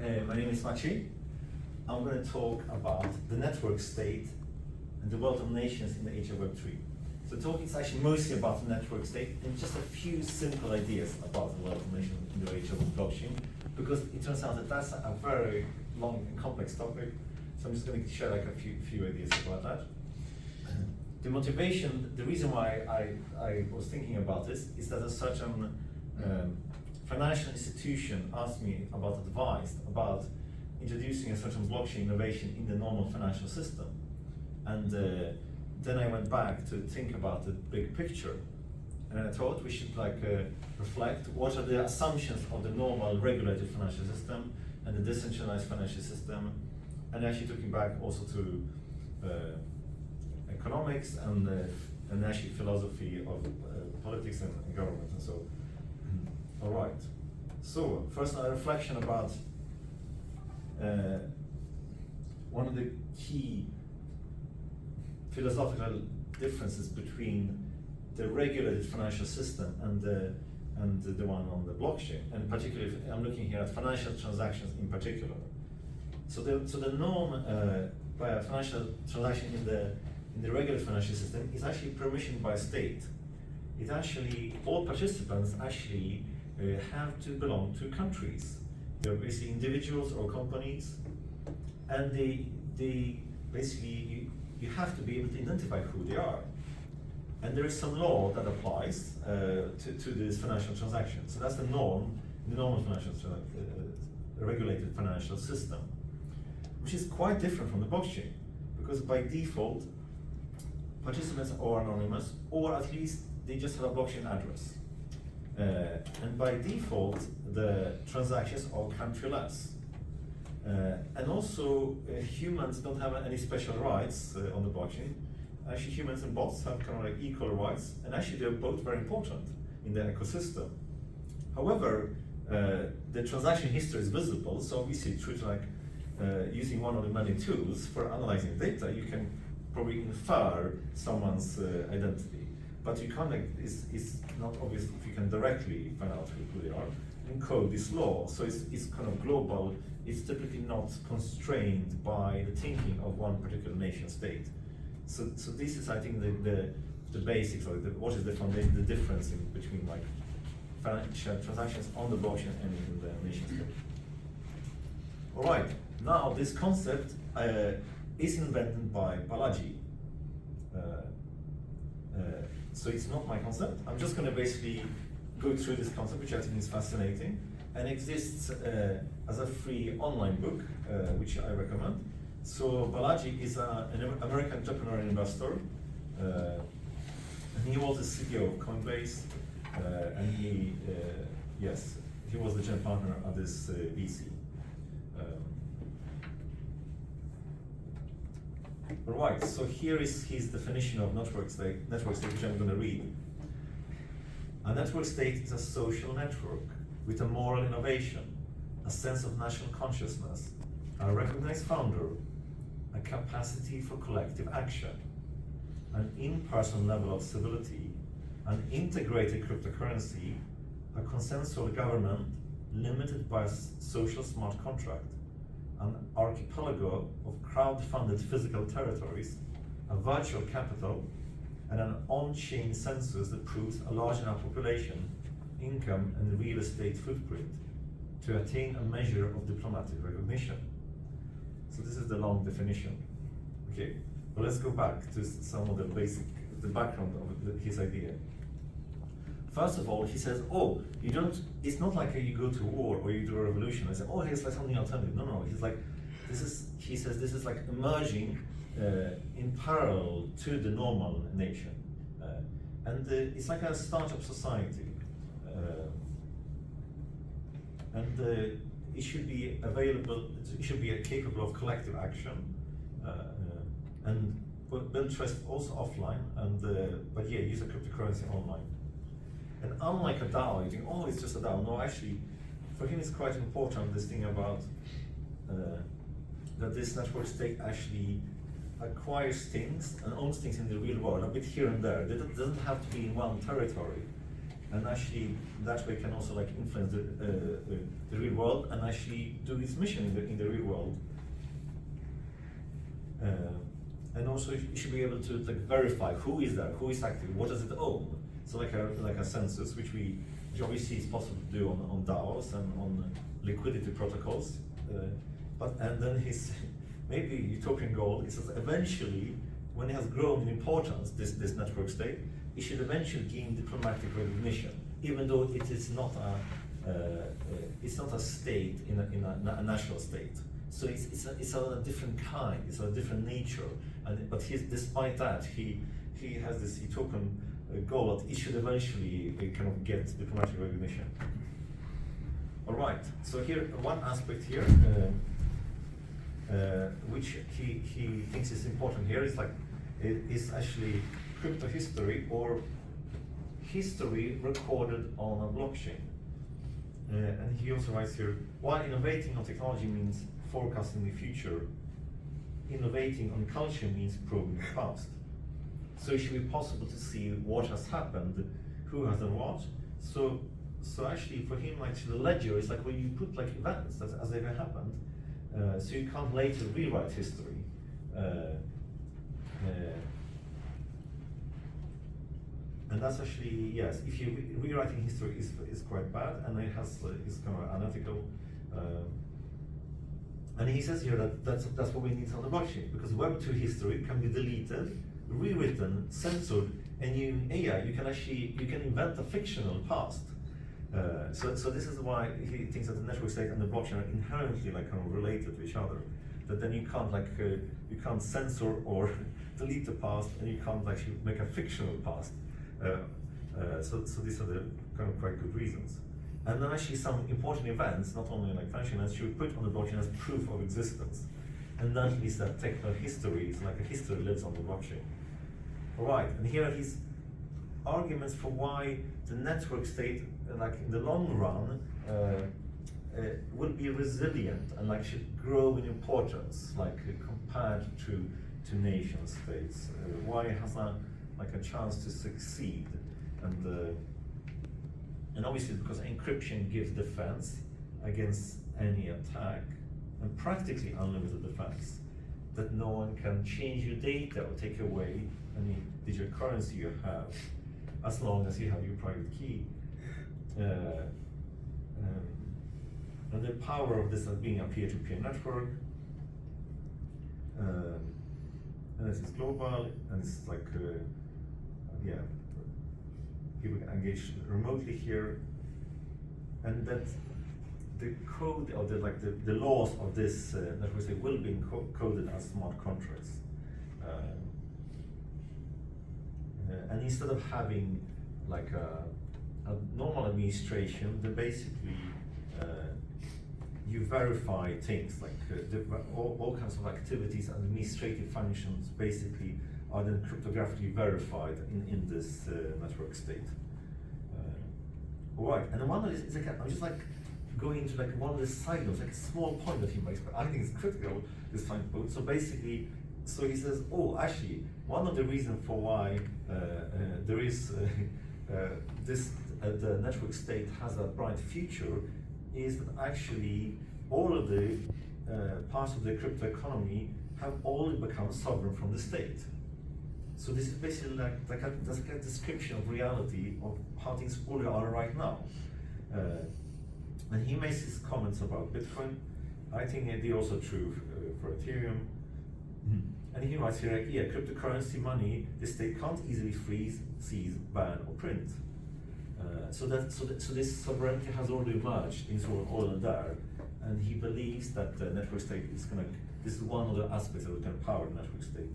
My name is Maciej. I'm going to talk about the network state and the world of nations in the age of Web3. So the talk is actually mostly about the network state and just a few simple ideas about the world of nations in the age of blockchain, because it turns out that that's a very long and complex topic. So I'm just going to share like a few ideas about that. The motivation, the reason why I was thinking about this is that a certain financial institution asked me about advice about introducing a certain blockchain innovation in the normal financial system. And then I went back to think about the big picture. And I thought we should reflect what are the assumptions of the normal regulated financial system and the decentralized financial system. And actually looking back also to economics and actually philosophy of politics and government and so. All right. So first a reflection about one of the key philosophical differences between the regulated financial system and the one on the blockchain, and particularly I'm looking here at financial transactions in particular. So the norm by a financial transaction in the regular financial system is actually permissioned by a state. It actually, all participants actually have to belong to countries. They're basically individuals or companies, and they basically you have to be able to identify who they are. And there is some law that applies to this financial transaction. So that's the norm, the normal financial regulated financial system, which is quite different from the blockchain, because by default, participants are anonymous, or at least they just have a blockchain address. And by default, the transactions are countryless. And also, humans don't have any special rights on the blockchain. Actually, humans and bots have kind of like equal rights, and actually they're both very important in the ecosystem. However, the transaction history is visible, so obviously through using one of the many tools for analyzing data, you can probably infer someone's identity. But you can't, it's not obvious if you can directly find out who they are. And code is law, so it's kind of global. It's typically not constrained by the thinking of one particular nation state. So this is, I think, the basics, or what is the foundation, the difference between like financial transactions on the blockchain and in the nation state. All right, now this concept is invented by Balaji. So it's not my concept. I'm just going to basically go through this concept, which I think is fascinating, and exists as a free online book, which I recommend. So Balaji is an American entrepreneur and investor, and he was the CEO of Coinbase, and he was the general partner of this VC. Right, so here is his definition of network state, which I'm going to read. A network state is a social network with a moral innovation, a sense of national consciousness, a recognized founder, a capacity for collective action, an in-person level of civility, an integrated cryptocurrency, a consensual government limited by a social smart contract, an archipelago of crowd-funded physical territories, a virtual capital, and an on-chain census that proves a large enough population, income, and real estate footprint to attain a measure of diplomatic recognition. So this is the long definition. Okay, but let's go back to some of the background of his idea. First of all, he says, oh, it's not like you go to war or you do a revolution. I say, oh, here's like something alternative. No, he's like, he says this is like emerging in parallel to the normal nation. And it's like a startup society. And it should be available, it should be capable of collective action. And build trust also offline, but yeah, use a cryptocurrency online. And unlike a DAO, you think, oh, it's just a DAO. No, actually, for him it's quite important, this thing about that this network state actually acquires things and owns things in the real world, a bit here and there. It doesn't have to be in one territory. and actually that way can also like influence the real world and actually do its mission in the real world. And also you should be able to like verify who is there, who is active, what does it own. So like a census, which obviously is possible to do on DAOs and on liquidity protocols. And then his maybe utopian goal is that eventually, when it has grown in importance, this network state, it should eventually gain diplomatic recognition, even though it is not it's not a state in a national state. So it's a different kind, it's a different nature. But despite that, he has this utopian goal that it should eventually kind of get diplomatic recognition. All right. So here, one aspect here, which he thinks is important here, is actually crypto history, or history recorded on a blockchain. And he also writes here, while innovating on technology means forecasting the future, innovating on culture means probing the past. So it should be possible to see what has happened, who has done what. So actually for him, like the ledger is like when you put like events as they've happened, so you can't later rewrite history. And that's actually, yes, if you rewriting history is quite bad, and it has is kind of unethical. And he says here that that's what we need on the blockchain, because Web2 history can be deleted, rewritten, censored, and in AI you can invent a fictional past. So this is why he thinks that the network state and the blockchain are inherently like kind of related to each other. That then you can't censor or delete the past, and you can't actually make a fictional past. So these are the kind of quite good reasons. And then actually some important events, not only like financial events, should be put on the blockchain as proof of existence. And that is that technical history is like a history lives on the blockchain. All right, and here are his arguments for why the network state, like in the long run, will be resilient and like should grow in importance, like compared to nation states. Why it has a chance to succeed, and obviously because encryption gives defense against any attack, and practically unlimited defense, that no one can change your data or take away any digital currency you have, as long as you have your private key. And the power of this as being a peer-to-peer network, and this is global, and it's like, yeah, people can engage remotely here, and that the code or the laws of this network state will be coded as smart contracts. And instead of having like a normal administration, then basically you verify things like all kinds of activities and administrative functions basically are then cryptographically verified in this network state. All right, and one of this is I'm just like going into like one of the side notes, like a small point that he makes, but I think it's critical, this fine quote. So basically, so he says, oh, actually, one of the reasons for why there is the network state has a bright future is that actually all of the parts of the crypto economy have all become sovereign from the state. So this is basically like a description of reality of how things all are right now. And he makes his comments about Bitcoin. I think they're also true for Ethereum. And he writes here, like, yeah, cryptocurrency money, the state can't easily freeze, seize, ban, or print. So this sovereignty has already emerged in sort of all of there, and he believes that the network state is going to. This is one of the aspects that can power the network state.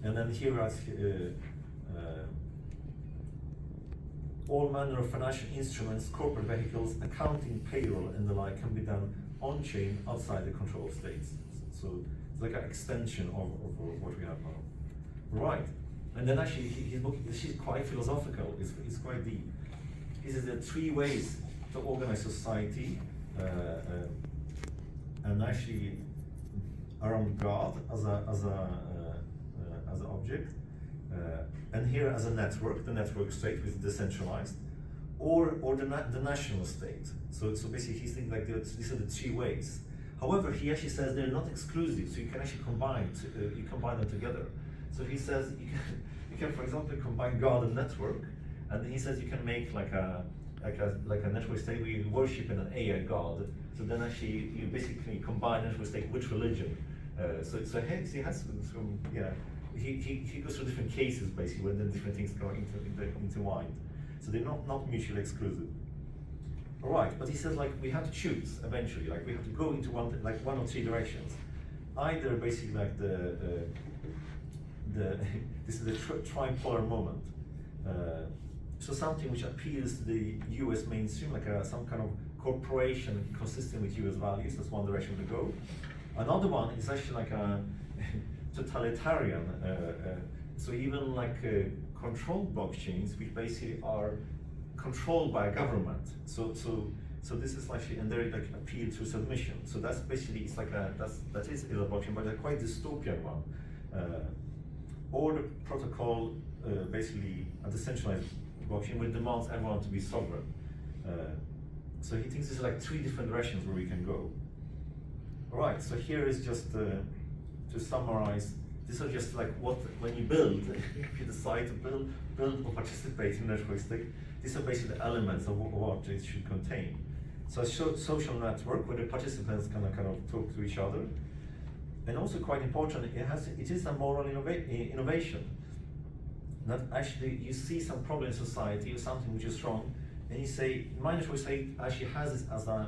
And then here writes, all manner of financial instruments, corporate vehicles, accounting, payroll, and the like can be done on chain outside the control of states. So it's like an extension of what we have now. Right. And then actually his book is quite philosophical, it's quite deep. He says there are 3 ways to organize society, and actually around God as an object, and here as a network, the network state which is decentralized, or the national state. So basically he's thinking like these are the three ways. However, he actually says they're not exclusive, so you can actually combine them together. So he says you can for example combine God and network, and he says you can make like a network state where you worship an AI God. So then actually you basically combine network state with religion. So hence he has some he goes through different cases basically when the different things go intertwined. So they're not mutually exclusive. All right, but he says like we have to choose eventually, like we have to go into one or three directions. Either basically like this is a tripolar moment. So something which appeals to the US mainstream, like some kind of corporation consistent with US values, that's one direction to go. Another one is actually like a totalitarian, so even like controlled blockchains, which basically are controlled by a government. So this is actually, and they like appeal to submission. So that's basically, it's like that is a blockchain, but a quite dystopian one. Or the protocol, basically a decentralized blockchain, which demands everyone to be sovereign. So he thinks there's like three different directions where we can go. All right, so here is just to summarize. These are just like when you build, if you decide to build or participate in network state, these are basically the elements of what it should contain. So a social network where the participants can kind of talk to each other, and also quite important, it is a moral innovation. That actually you see some problem in society or something which is wrong, and you say my network state actually has this as a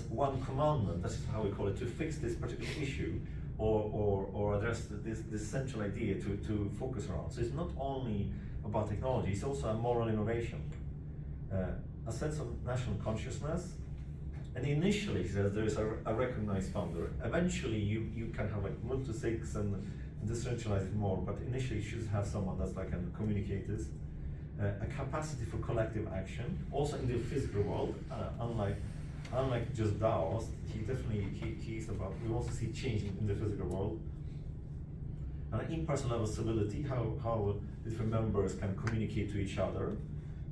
one commandment. That's how we call it, to fix this particular issue. Or address this central idea to focus around. So it's not only about technology, it's also a moral innovation, a sense of national consciousness. And initially, he says there is a recognized founder. Eventually, you can have like multi-sigs and decentralize it more, but initially you should have someone that's like can communicate this. A capacity for collective action, also in the physical world, unlike just DAOs, he's about, we also see change in the physical world. And an impersonal level stability, how different members can communicate to each other,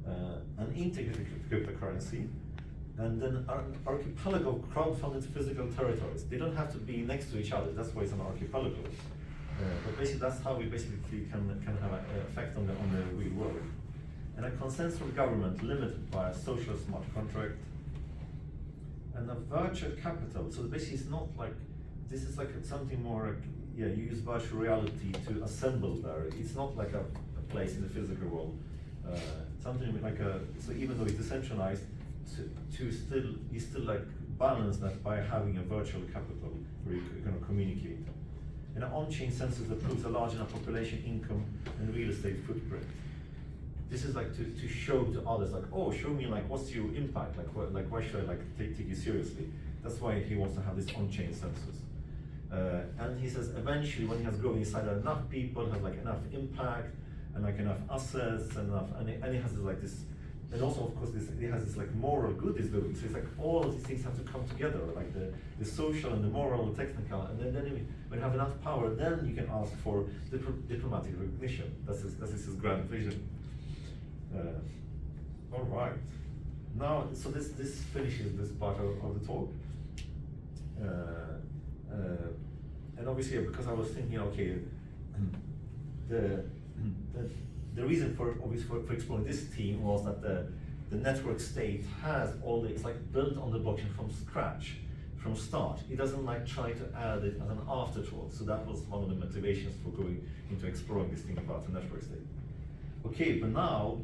an integrated cryptocurrency, and then an archipelago of crowd-funded physical territories. They don't have to be next to each other, that's why it's an archipelago. But basically that's how we basically can have an effect on the real world. And a consensual government limited by a social smart contract, and a virtual capital. So basically it's not like, this is like something more like, you use virtual reality to assemble there. It's not like a place in the physical world. Something like so even though it's decentralized, you still like balance that by having a virtual capital where you can communicate. And an on-chain census that proves a large enough population, income, and real estate footprint. This is like to show to others, like, oh, show me like what's your impact, like why should I like take you seriously? That's why he wants to have this on-chain census. And he says eventually when he has grown inside enough people, has like enough impact and like enough assets and he has this, like this, and also of course he has this like moral good he's doing. So it's like all of these things have to come together, like the social and the moral, the technical, and then when you have enough power, then you can ask for diplomatic recognition. That's his grand vision. All right. Now, so this finishes this part of the talk. And obviously, because I was thinking, okay, the reason for exploring this theme was that the network state has all it's like built on the blockchain from scratch, from start. It doesn't like try to add it as an afterthought. So that was one of the motivations for going into exploring this thing about the network state. Okay, but now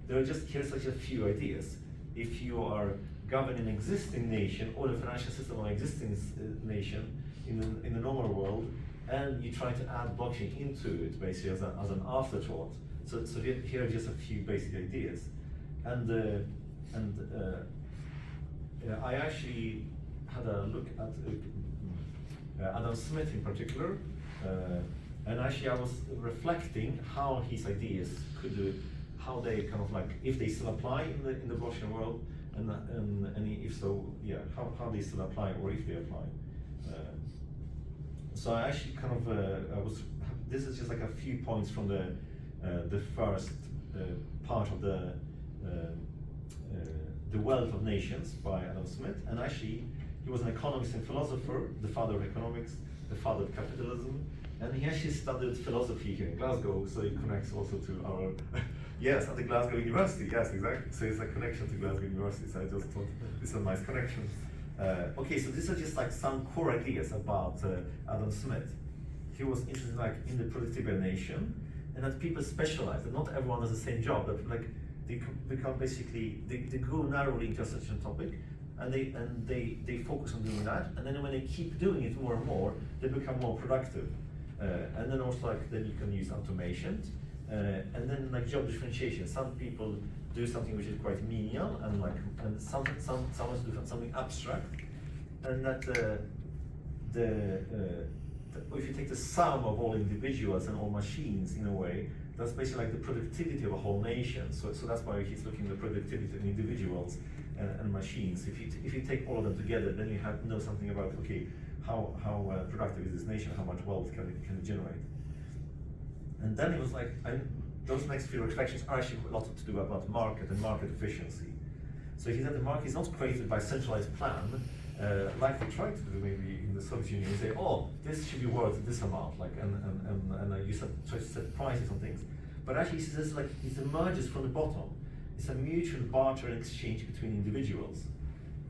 here's such a few ideas. If you are governing an existing nation or the financial system of an existing nation in the normal world, and you try to add blockchain into it basically as an afterthought. So here are just a few basic ideas. And I actually had a look at Adam Smith in particular, and actually I was reflecting how his ideas how they kind of like, if they still apply in the blockchain world, and if so, yeah, how they still apply or if they apply. So I actually kind of this is just like a few points from the first part of the The Wealth of Nations by Adam Smith, and actually he was an economist and philosopher, the father of economics, the father of capitalism, and he actually studied philosophy here in Glasgow, so it connects also to our, yes, at the Glasgow University, yes, exactly. So it's a connection to Glasgow University, so I just thought this is a nice connection. Okay, so these are just like some core ideas about Adam Smith. He was interested like in the productivity of a nation, and that people specialize, that not everyone has the same job, but like they become basically, they go narrowly into a certain topic, and they focus on doing that, and then when they keep doing it more and more, they become more productive. And then also like, then you can use automation, and then like job differentiation. Some people do something which is quite menial, and some do something abstract, and that if you take the sum of all individuals and all machines in a way, that's basically like the productivity of a whole nation. So that's why he's looking at the productivity of individuals and machines. If you take all of them together, then you know something about, okay, how productive is this nation, how much wealth can it generate. And then it was like, those next few reflections are actually a lot to do about market and market efficiency. So he said the market is not created by centralized plan, like they tried to do maybe in the Soviet Union. You say, oh, this should be worth this amount, like, and you try to set prices on things. But actually, he says like it emerges from the bottom. It's a mutual barter and exchange between individuals,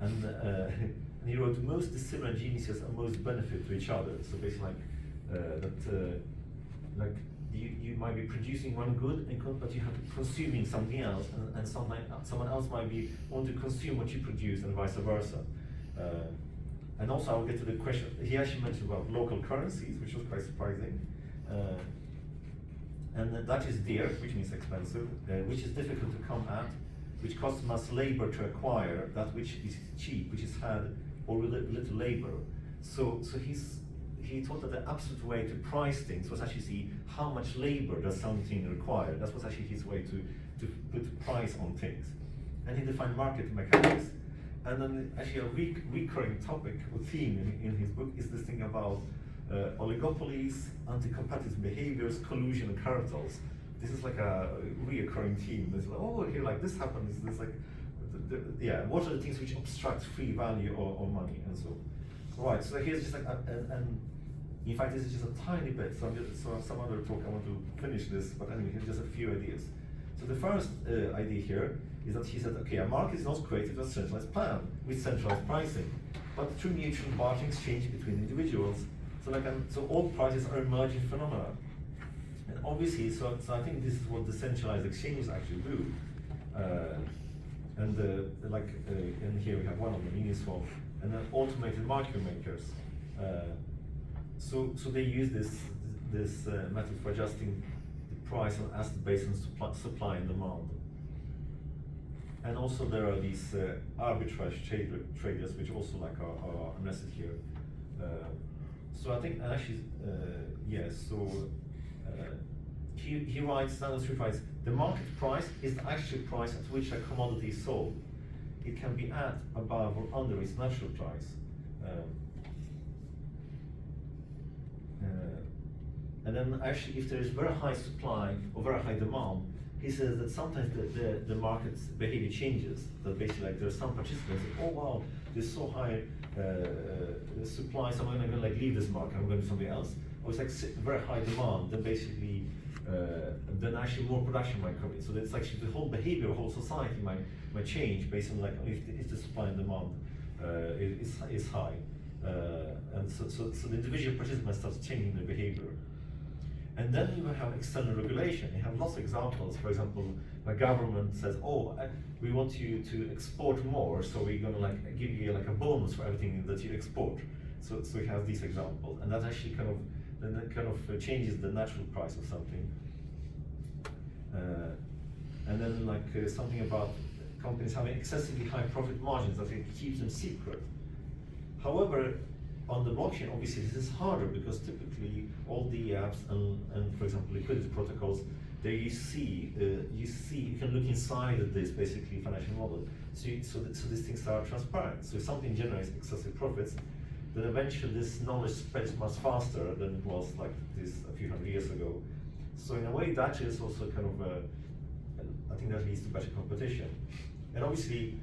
and he wrote most dissimilar geniuses are most benefit to each other. So basically, like you might be producing one good, but you have to consuming something else, and someone else might be want to consume what you produce, and vice versa. And also, I'll get to the question. He actually mentioned about local currencies, which was quite surprising. And that is dear, which means expensive, which is difficult to come at, which costs much labor to acquire, that which is cheap, which is had or with little labor. So he thought that the absolute way to price things was actually see how much labor does something require. That was actually his way to put price on things. And he defined market mechanics. And then actually a recurring topic or theme in his book is this thing about oligopolies, anti-competitive behaviors, collusion, and cartels. This is like a reoccurring theme. There's like, oh, here, like this happens. There's like, what are the things which obstruct free value or money and so. Right. So here's just like, and in fact, this is just a tiny bit. So some other talk I want to finish this, but anyway, here's just a few ideas. So the first idea here is that he said, okay, a market is not created with a centralized plan, with centralized pricing, but through mutual barter exchange between individuals. So all prices are emergent phenomena. And obviously, so I think this is what the centralized exchanges actually do. And here we have one of them, Uniswap, and then automated market makers. So they use this method for adjusting the price on asset based on supply and demand. And also there are these arbitrage traders, which also like are nested here. So I think actually, yes. So he writes, the market price is the actual price at which a commodity is sold. It can be at, above, or under its natural price. And then actually, if there is very high supply or very high demand, he says that sometimes the market's behavior changes. That basically, like there are some participants that, oh wow, there's so high supply, so I'm gonna like leave this market, I'm going to do something else. Or it's like very high demand, then basically, then actually more production might come in. So it's actually the whole behavior of the whole society might change based on like if the supply and demand is high. And so the individual participants starts changing their behavior. And then you have external regulation. You have lots of examples. For example, the government says, "Oh, we want you to export more, so we're going to like give you like a bonus for everything that you export." So you have these examples, and that actually kind of changes the natural price of something. And then like something about companies having excessively high profit margins that it keeps them secret. However, on the blockchain, obviously this is harder because typically all the apps and for example liquidity protocols, there you can look inside of this basically financial model. So these things are transparent. So if something generates excessive profits, then eventually this knowledge spreads much faster than it was like this a few hundred years ago. So in a way, that is also kind of I think that leads to better competition. And obviously,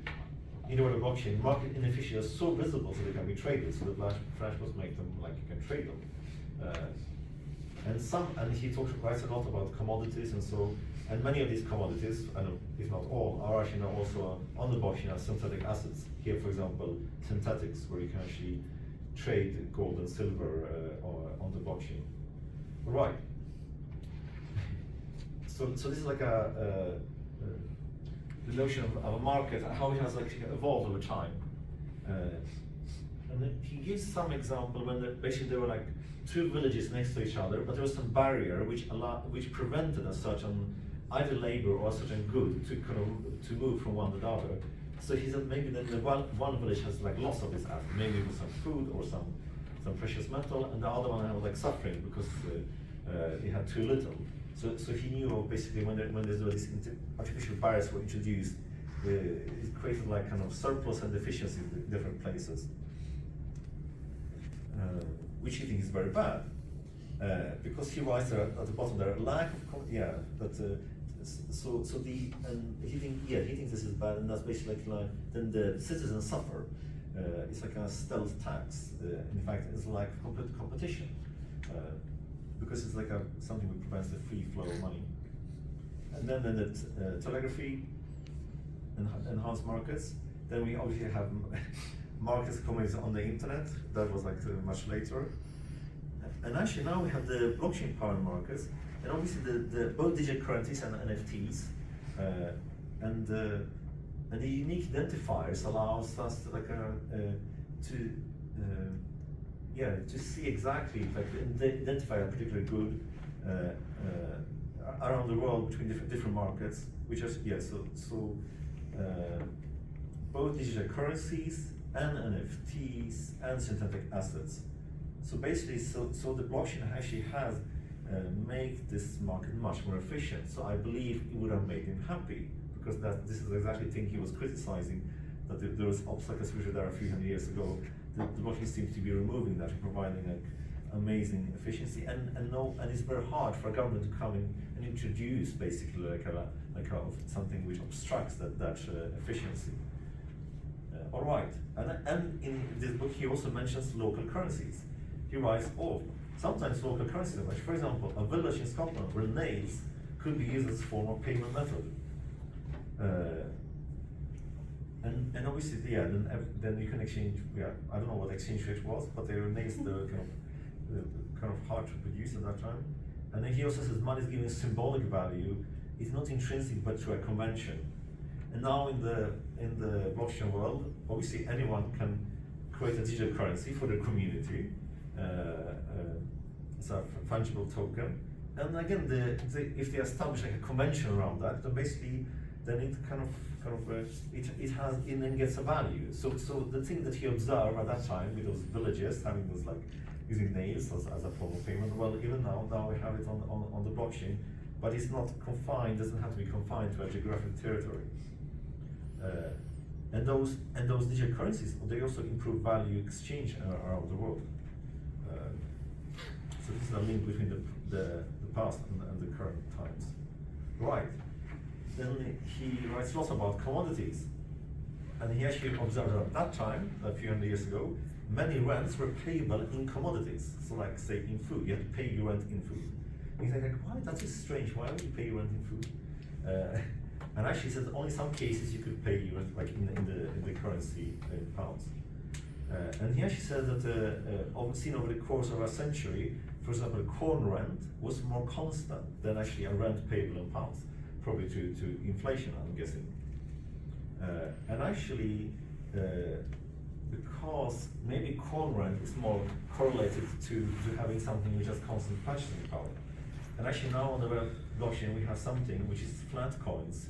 in the world of blockchain, market inefficiencies are so visible, so they can be traded. So the Flash was make them like you can trade them. And he writes a lot about commodities, and many of these commodities, and if not all, are actually now also on the blockchain as synthetic assets. Here, for example, synthetics, where you can actually trade gold and silver on the blockchain. Right. So this is like the notion of a market, how it has like evolved over time. And then he gives some example when basically there were like two villages next to each other, but there was some barrier which prevented a certain either labor or a certain good to move from one to the other. So he said maybe then the one village has like loss of this asset, maybe with some food or some precious metal, and the other one was like suffering because it had too little. So he knew basically when these artificial barriers were introduced, it created like kind of surplus and deficiency in different places, which he thinks is very bad, because he writes there at the bottom there lack of he thinks this is bad, and that's basically like then the citizens suffer. It's like a stealth tax. In fact, it's like competition. Because it's like something that prevents the free flow of money. And then the telegraphy, enhanced markets. Then we obviously have markets coming on the internet. That was like much later. And actually now we have the blockchain powered markets, and obviously the both digital currencies and NFTs, and the unique identifiers allows us to see exactly, like identify a particular good around the world between different markets, which is both digital currencies and NFTs and synthetic assets. So basically, so the blockchain actually has made this market much more efficient. So I believe it would have made him happy, because this is exactly the thing he was criticizing, that there was obstacles which were there a few hundred years ago. The blockchain seems to be removing that and providing like amazing efficiency, and it's very hard for a government to come in and introduce basically something which obstructs that efficiency. All right, and in this book he also mentions local currencies. He writes, sometimes local currencies, like for example, a village in Scotland where nails could be used as a form of payment method. And obviously, then you can exchange. I don't know what exchange rate was, but they were nails kind of hard to produce at that time. And then he also says money is given symbolic value. It's not intrinsic, but through a convention. And now in the blockchain world, obviously anyone can create a digital currency for their community. It's a fungible token. And again, if they establish like a convention around that, then basically then it it then gets a value. So the thing that he observed at that time with those villages having those like using nails as a form of payment, well, even now we have it on the blockchain, but it's not confined, doesn't have to be confined to a geographic territory. And those digital currencies, they also improve value exchange around the world. So this is a link between the past and the current times. Right. Then he writes lots about commodities. And he actually observed that at that time, a few hundred years ago, many rents were payable in commodities. So like say in food, you have to pay your rent in food. And he's like, why? That is strange. Why would you pay your rent in food? And actually he says only some cases you could pay your rent like in the currency pounds. And he actually said that seen over the course of a century, for example, corn rent was more constant than actually a rent payable in pounds, probably to inflation, I'm guessing. And actually, because maybe corn rent is more correlated to having something which has constant purchasing power. And actually now on the web blockchain we have something which is flat coins.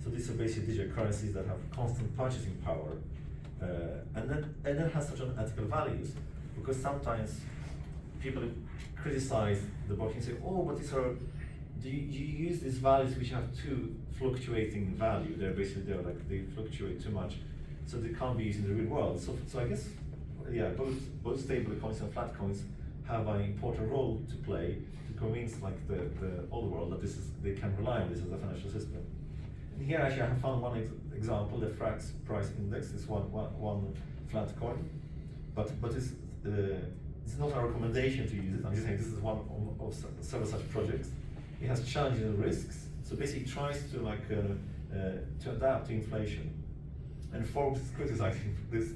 So these are basically digital currencies that have constant purchasing power. And then has certain ethical values, because sometimes people criticize the blockchain and say, but these are, you use these values which have too fluctuating value. They fluctuate too much, so they can't be used in the real world. So I guess, both stable coins and flat coins have an important role to play to convince like the old world that they can rely on this as a financial system. And here actually I have found one example, the Frax price index is one flat coin, but it's not a recommendation to use it. I'm just saying this is one of several such projects. It has challenges and risks, so basically it tries to to adapt to inflation. And Forbes is criticizing this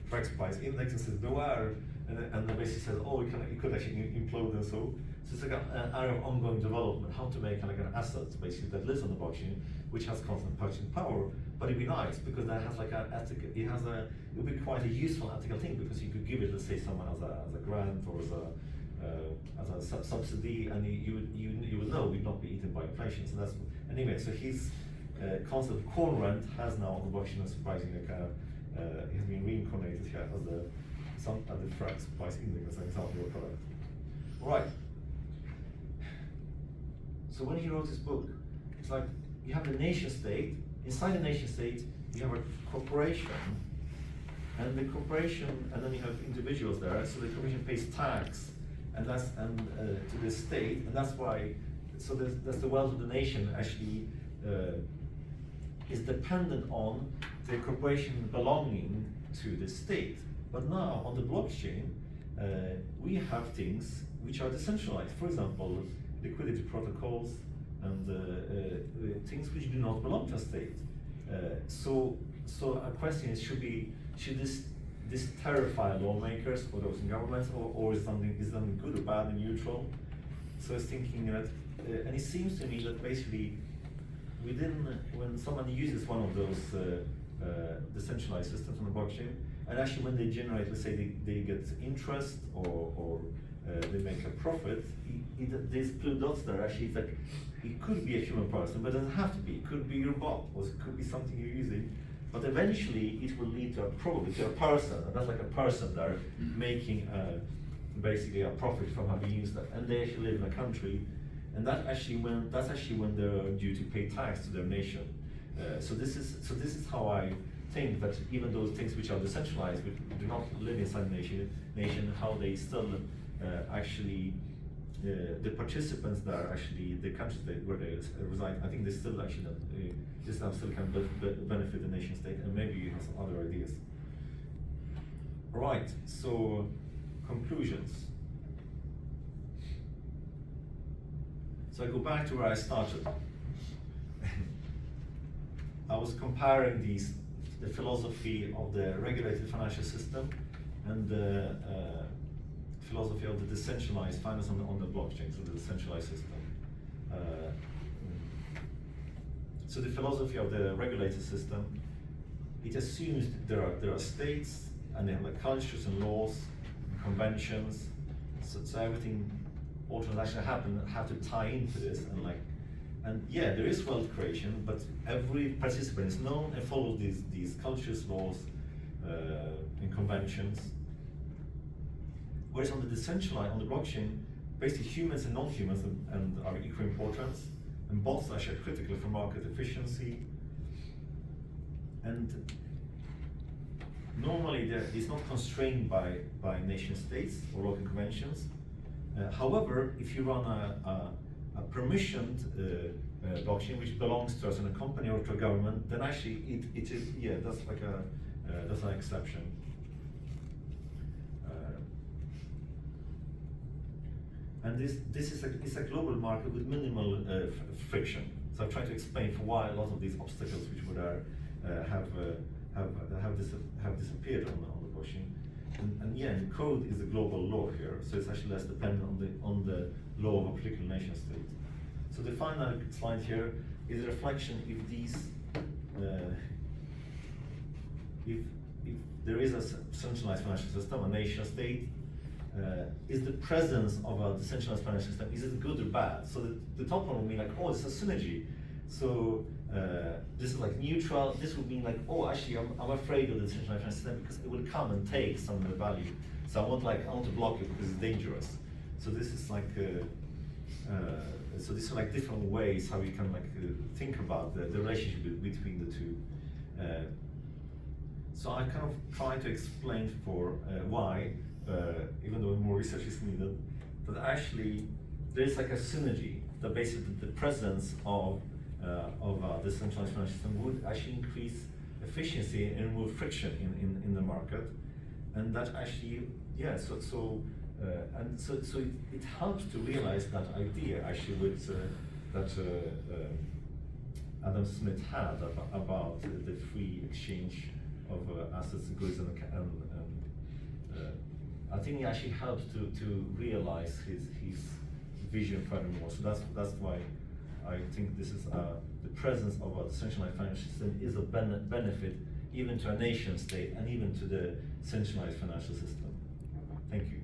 Frax price index and says beware, and then basically says, oh, it could actually implode and so. So it's like an area of ongoing development, how to make like an asset basically that lives on the blockchain, which has constant purchasing power. But it'd be nice because that has like it would be quite a useful ethical thing, because you could give it, let's say, someone as a grant or as a subsidy, and you would know we'd not be eaten by inflation. So that's anyway. So his concept of corn rent has now on the blockchain, surprisingly, it has been reincarnated here as the Frax price index as an example of a product. All right. So when he wrote his book, it's like you have the nation state. Inside the nation state, you have a corporation, and the corporation, and then you have individuals there. So the corporation pays tax, and to the state, and that's why. So that's the wealth of the nation actually is dependent on the corporation belonging to the state. But now on the blockchain, we have things which are decentralized. For example, liquidity protocols and things which do not belong to a state. So a question is, should this terrify lawmakers or those in governments, or is something good or bad and neutral? So I was thinking that, and it seems to me that basically when someone uses one of those decentralized systems on the blockchain, and actually when they generate, let's say they get interest or they make a profit, these blue dots there, actually it's like, it could be a human person, but it doesn't have to be. It could be your bot, or it could be something you're using, but eventually it will lead to a person, and that's like a person there making basically a profit from having used that, and they actually live in a country, and that's actually when they're due to pay tax to their nation. So this is how I think that even those things which are decentralized, which do not live inside the nation, how they still actually the participants there, actually the countries where they reside, I think they still actually this now still can benefit the nation state, and maybe you have some other ideas. All right, so conclusions. So I go back to where I started. I was comparing the philosophy of the regulated financial system and the philosophy of the decentralized finance on the blockchain, so the decentralized system. So the philosophy of the regulated system, it assumes there are states, and they have like cultures and laws, and conventions. So everything, all transactions have to tie into this, and yeah, there is wealth creation, but every participant is known and follows these cultures, laws, and conventions. Whereas on the decentralized, on the blockchain, basically humans and non-humans and are equal importance, and bots are actually critical for market efficiency. And normally it's not constrained by nation states or local conventions. However, if you run a permissioned blockchain which belongs to us in a company or to a government, then actually it is, yeah, that's like that's an exception. And this is a global market with minimal friction. So I've tried to explain for why a lot of these obstacles which were there have disappeared on the blockchain. And yeah, and code is the global law here, so it's actually less dependent on the law of a particular nation state. So the final slide here is a reflection if there is a centralized financial system, a nation state, is the presence of a decentralized financial system, is it good or bad? So the top one would mean like, oh, it's a synergy. So this is like neutral. This would mean like, oh, actually, I'm afraid of the decentralized financial system because it will come and take some of the value. So I want to block it because it's dangerous. So this is like, so these are like different ways how you can like think about the relationship between the two. So I kind of try to explain for why, even though more research is needed, that actually there's like a synergy, that basically the presence of of a decentralized financial system would actually increase efficiency and remove friction in the market, and that actually, yeah, so it helps to realize that idea actually with that Adam Smith had about the free exchange of assets, goods, and I think he actually helped to realize his vision furthermore. So that's why I think this is the presence of a decentralized financial system is a benefit even to a nation state and even to the centralized financial system. Thank you.